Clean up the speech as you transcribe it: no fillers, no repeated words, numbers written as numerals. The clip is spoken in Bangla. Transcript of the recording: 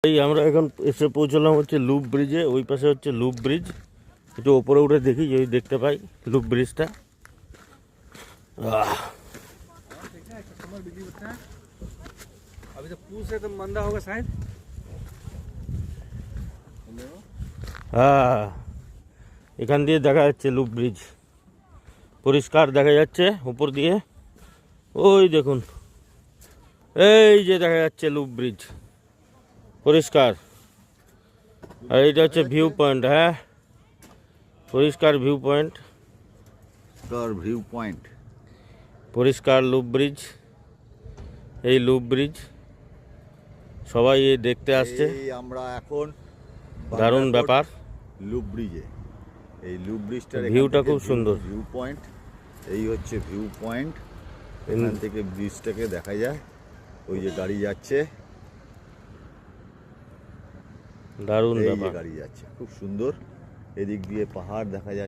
এই আমরা এখন এসে পৌঁছলাম হচ্ছে লুপ ব্রিজে। ওই পাশে হচ্ছে লুপ ব্রিজ। একটু ওপরে উঠে দেখি যদি দেখতে পাই লুপ ব্রিজটা। अभी तो पूल से तो मंदा होगा शायद। হ্যাঁ, এখান দিয়ে দেখা যাচ্ছে লুপ ব্রিজ, পরিষ্কার দেখা যাচ্ছে উপর দিয়ে। ওই দেখুন, এই যে দেখা যাচ্ছে লুপ ব্রিজ পরিষ্কার। আর এইটা হচ্ছে ভিউ পয়েন্ট। হ্যাঁ, পরিষ্কার ভিউ পয়েন্ট, ভিউ পয়েন্ট, পরিষ্কার লুপ ব্রিজ। এই লুপ ব্রিজ সবাই এই দেখতে আসছে। আমরা এখন দারুণ ব্যাপার। লুপ ব্রিজে, এই লুপ ব্রিজটার ভিউটা খুব সুন্দর। ভিউ পয়েন্ট, এই হচ্ছে ভিউ পয়েন্ট। এখান থেকে ব্রিজটাকে দেখা যায়। ওই যে গাড়ি যাচ্ছে, দারুণ এই যে ব্যাপার। গাড়ি যাচ্ছে, খুব সুন্দর। এদিক দিয়ে পাহাড় দেখা যাচ্ছে।